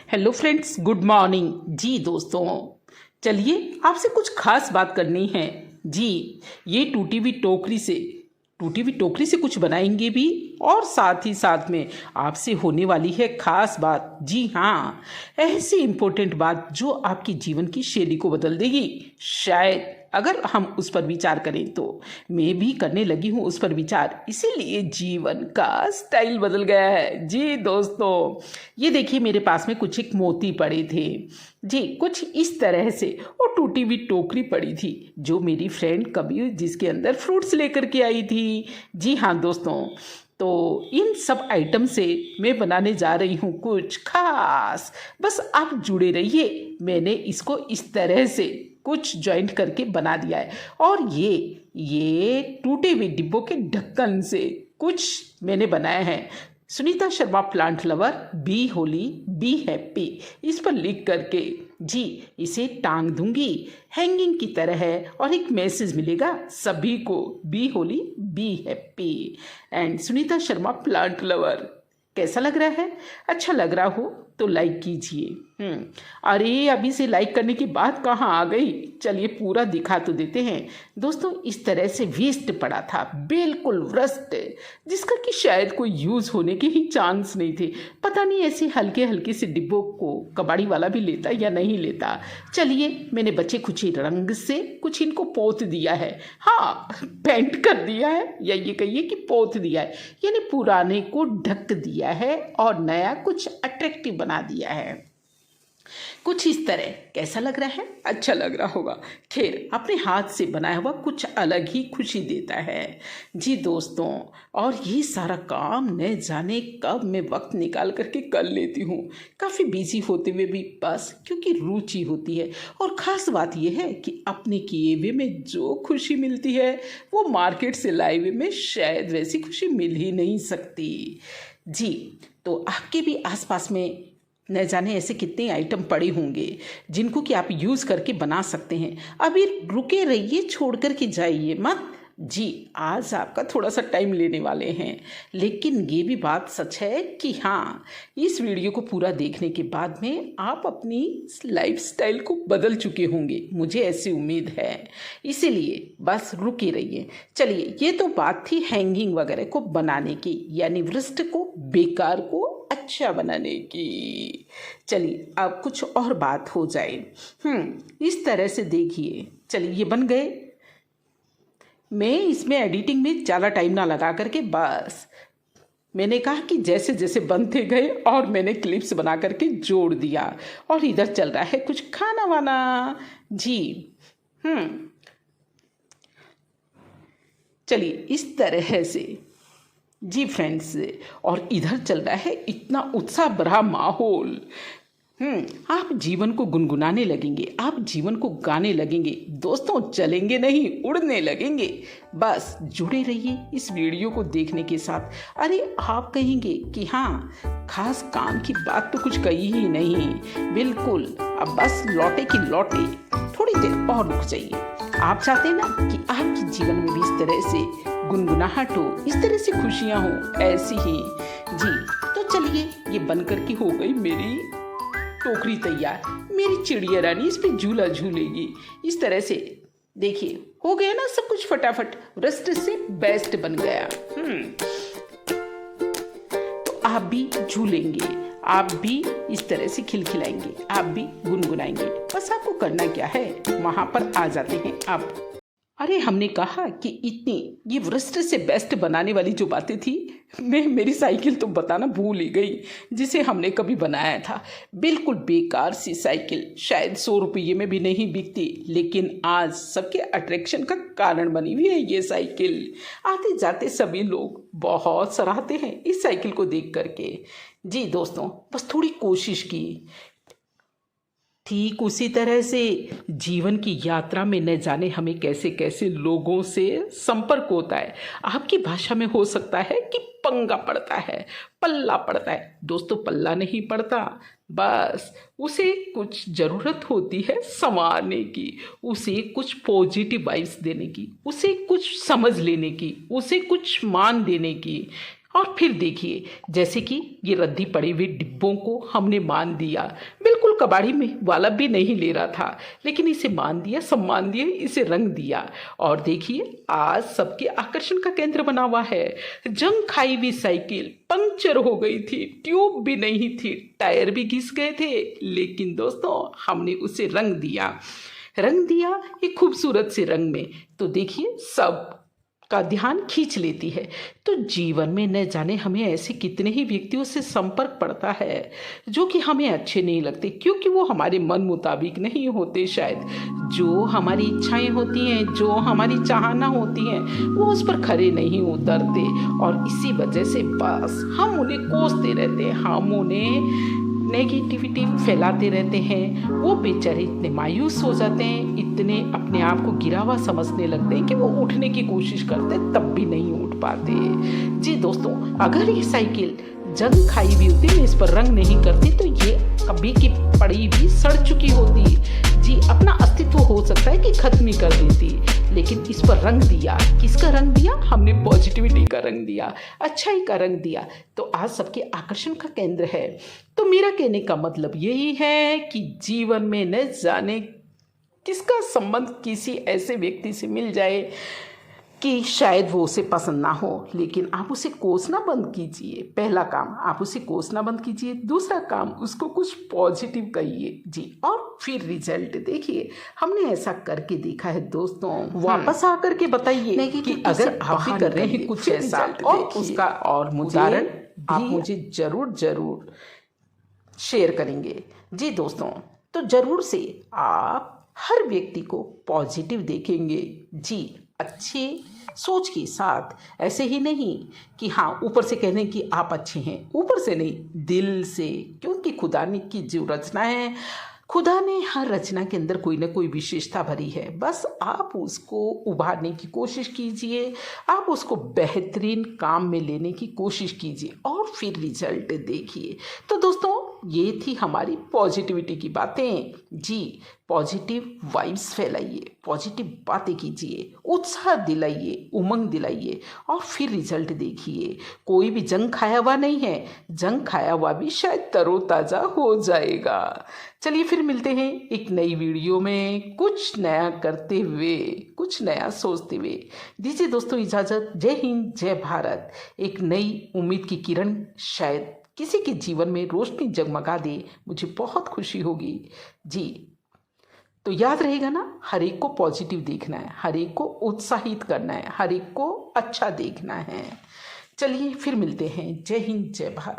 Hello friends, good morning जी दोस्तों। चलिए आपसे कुछ खास बात करनी है जी। ये टूटी हुई टोकरी से कुछ बनाएंगे भी, और साथ ही साथ में आपसे होने वाली है खास बात। जी हाँ, ऐसी इम्पोर्टेंट बात जो आपकी जीवन की शैली को बदल देगी। शायद अगर हम उस पर विचार करें तो मैं भी करने लगी हूँ उस पर विचार, इसीलिए जीवन का स्टाइल बदल गया है जी दोस्तों। ये देखिए, मेरे पास में कुछ एक मोती पड़े थे जी, कुछ इस तरह से। और टूटी हुई टोकरी पड़ी थी जो मेरी फ्रेंड कभी जिसके अंदर फ्रूट्स लेकर के आई थी। जी हाँ दोस्तों, तो इन सब आइटम से मैं बनाने जा रही हूँ कुछ खास। बस आप जुड़े रहिए। मैंने इसको इस तरह से कुछ जॉइंट करके बना दिया है, और ये टूटे हुए डिब्बों के ढक्कन से कुछ मैंने बनाया है। Sunita Sharma plant lover, be holy be happy, इस पर लिख करके जी इसे टांग दूंगी हैंगिंग की तरह है, और एक मैसेज मिलेगा सभी को, be holy be happy and Sunita Sharma plant lover. कैसा लग रहा है? अच्छा लग रहा हो तो लाइक कीजिए। अरे अभी से लाइक करने की बात कहाँ आ गई? चलिए पूरा दिखा तो देते हैं दोस्तों। इस तरह से वेस्ट पड़ा था, बिल्कुल व्रस्ट, जिसका कि शायद कोई यूज़ होने के ही चांस नहीं थे। पता नहीं ऐसे हल्के हल्के से डिब्बों को कबाड़ी वाला भी लेता या नहीं लेता। चलिए, मैंने बचे खुचे रंग से कुछ इनको पोत दिया है। हाँ, पेंट कर दिया है, या ये कहिए कि पोत दिया है, यानी पुराने को ढक दिया है और नया कुछ अट्रैक्टिव बना दिया है। कुछ इस तरह। कैसा लग रहा है? अच्छा लग रहा होगा। खैर, अपने हाथ से बनाया हुआ कुछ अलग ही खुशी देता है जी दोस्तों। और ये सारा काम न जाने कब मैं वक्त निकाल करके कर लेती हूँ, काफ़ी बिजी होते हुए भी, बस क्योंकि रुचि होती है। और ख़ास बात यह है कि अपने किए हुए में जो खुशी मिलती है वो मार्केट से लाए हुए में शायद वैसी खुशी मिल ही नहीं सकती जी। तो आपके भी आसपास में न जाने ऐसे कितने आइटम पड़े होंगे जिनको कि आप यूज़ करके बना सकते हैं। अभी रुके रहिए, छोड़ कर के जाइए मत जी। आज आपका थोड़ा सा टाइम लेने वाले हैं, लेकिन ये भी बात सच है कि हाँ, इस वीडियो को पूरा देखने के बाद में आप अपनी लाइफस्टाइल को बदल चुके होंगे, मुझे ऐसी उम्मीद है। इसीलिए बस रुके रहिए। चलिए, ये तो बात थी हैंगिंग वगैरह को बनाने की, यानी वृष्ट को, बेकार को अच्छा बनाने की। चलिए अब कुछ और बात हो जाए। इस तरह से देखिए। चलिए, ये बन गए। मैं इसमें एडिटिंग में ज़्यादा टाइम ना लगा करके, बस मैंने कहा कि जैसे जैसे बनते गए और मैंने क्लिप्स बना करके जोड़ दिया। और इधर चल रहा है कुछ खाना वाना जी। चलिए इस तरह से जी फ्रेंड्स। और इधर चल रहा है इतना उत्साह भरा माहौल। आप जीवन को गुनगुनाने लगेंगे, आप जीवन को गाने लगेंगे दोस्तों। चलेंगे नहीं, उड़ने लगेंगे। बस जुड़े रहिए इस वीडियो को देखने के साथ। अरे आप कहेंगे कि हाँ, खास काम की बात तो कुछ कही ही नहीं। बिल्कुल, अब बस लौटे की लौटे, थोड़ी देर और रुक जाइए। आप चाहते हैं ना कि आपके जीवन में भी इस तरह से गुनगुनाहट हो, इस तरह से खुशियाँ हो, ऐसी ही जी। तो चलिए, ये बनकर के हो गई मेरी टोकरी तैयार। मेरी चिड़िया रानी इस पे झूला झूलेगी। इस तरह से देखिए, हो गया ना सब कुछ फटाफट, रस्ट से बेस्ट बन गया। तो आप भी झूलेंगे, आप भी इस तरह से खिलखिलाएंगे, आप भी गुनगुनाएंगे। बस आपको करना क्या है, वहां पर आ जाते हैं आप। अरे हमने कहा कि इतनी ये वृष्ट से बेस्ट बनाने वाली जो बातें थी, मेरी साइकिल तो बताना भूल ही गई, जिसे हमने कभी बनाया था। बिल्कुल बेकार सी साइकिल, शायद 100 रुपये में भी नहीं बिकती, लेकिन आज सबके अट्रैक्शन का कारण बनी हुई है ये साइकिल। आते जाते सभी लोग बहुत सराहते हैं इस साइकिल को देख करके जी दोस्तों। बस थोड़ी कोशिश की। ठीक उसी तरह से जीवन की यात्रा में न जाने हमें कैसे कैसे लोगों से संपर्क होता है। आपकी भाषा में हो सकता है कि पंगा पड़ता है, पल्ला पड़ता है। दोस्तों, पल्ला नहीं पड़ता, बस उसे कुछ ज़रूरत होती है संवारने की, उसे कुछ पॉजिटिव वाइब्स देने की, उसे कुछ समझ लेने की, उसे कुछ मान देने की। और फिर देखिए, जैसे कि ये रद्दी पड़े हुए डिब्बों को हमने मान दिया, बिल्कुल कबाड़ी में वाला भी नहीं ले रहा था, लेकिन इसे मान दिया, सम्मान दिया, इसे रंग दिया। और देखिए, आज सबके आकर्षण का केंद्र बना हुआ है। जंग खाई हुई साइकिल पंक्चर हो गई थी, ट्यूब भी नहीं थी, टायर भी घिस गए थे, लेकिन दोस्तों हमने उसे रंग दिया एक खूबसूरत से रंग में। तो देखिए, सब का ध्यान खींच लेती है। तो जीवन में न जाने हमें ऐसे कितने ही व्यक्तियों से संपर्क पड़ता है जो कि हमें अच्छे नहीं लगते, क्योंकि वो हमारे मन मुताबिक नहीं होते। शायद जो हमारी इच्छाएं होती हैं, जो हमारी चाहना होती हैं, वो उस पर खरे नहीं उतरते, और इसी वजह से बस हम उन्हें कोसते रहते हैं, हम उन्हें नेगेटिविटी फैलाते रहते हैं। वो बेचारे इतने मायूस हो जाते हैं, इतने अपने आप को गिरा हुआ समझने लगते हैं कि वो उठने की कोशिश करते तब भी नहीं उठ पाते। जी दोस्तों, अगर ये साइकिल जंग खाई हुई होती, मैं इस पर रंग नहीं करती, तो ये कभी की पड़ी भी सड़ चुकी होती। जी, अपना अस्तित्व हो सकता है कि खत्म ही कर देती, लेकिन इस पर रंग दिया। किसका रंग दिया? हमने पॉजिटिविटी का रंग दिया, अच्छाई का रंग दिया। तो आज सबके आकर्षण का केंद्र है। तो मेरा कहने का मतलब यही है कि जीवन में न जाने किसका संबंध किसी ऐसे व्यक्ति से मिल जाए कि शायद वो उसे पसंद ना हो, लेकिन आप उसे कोसना बंद कीजिए। पहला काम, आप उसे कोसना बंद कीजिए। दूसरा काम, उसको कुछ पॉजिटिव कहिए। जी, और फिर रिजल्ट देखिए। हमने ऐसा करके देखा है दोस्तों। वापस आकर के बताइए कि अगर आप भी कर रहे हैं कुछ ऐसा, और उसका और उदाहरण आप मुझे जरूर शेयर करेंगे। जी दोस्तों, तो जरूर से आप हर व्यक्ति को पॉजिटिव देखेंगे। जी, अच्छे सोच के साथ, ऐसे ही नहीं कि हाँ ऊपर से कहने कि आप अच्छे हैं, ऊपर से नहीं, दिल से। क्योंकि खुदा ने की जो रचना है, खुदा ने हर रचना के अंदर कोई ना कोई विशेषता भरी है। बस आप उसको उभारने की कोशिश कीजिए, आप उसको बेहतरीन काम में लेने की कोशिश कीजिए, और फिर रिजल्ट देखिए। तो दोस्तों, ये थी हमारी पॉजिटिविटी की बातें। जी, पॉजिटिव वाइब्स फैलाइए, पॉजिटिव बातें कीजिए, उत्साह दिलाइए, उमंग दिलाइए, और फिर रिजल्ट देखिए। कोई भी जंग खाया हुआ नहीं है, जंग खाया हुआ भी शायद तरोताज़ा हो जाएगा। चलिए फिर मिलते हैं एक नई वीडियो में, कुछ नया करते हुए, कुछ नया सोचते हुए। दीजिए दोस्तों इजाज़त। जय हिंद, जय भारत। एक नई उम्मीद की किरण शायद किसी के जीवन में रोशनी जगमगा दे, मुझे बहुत खुशी होगी। जी, तो याद रहेगा ना, हर एक को पॉजिटिव देखना है, हर एक को उत्साहित करना है, हर एक को अच्छा देखना है। चलिए फिर मिलते हैं। जय हिंद, जय भारत।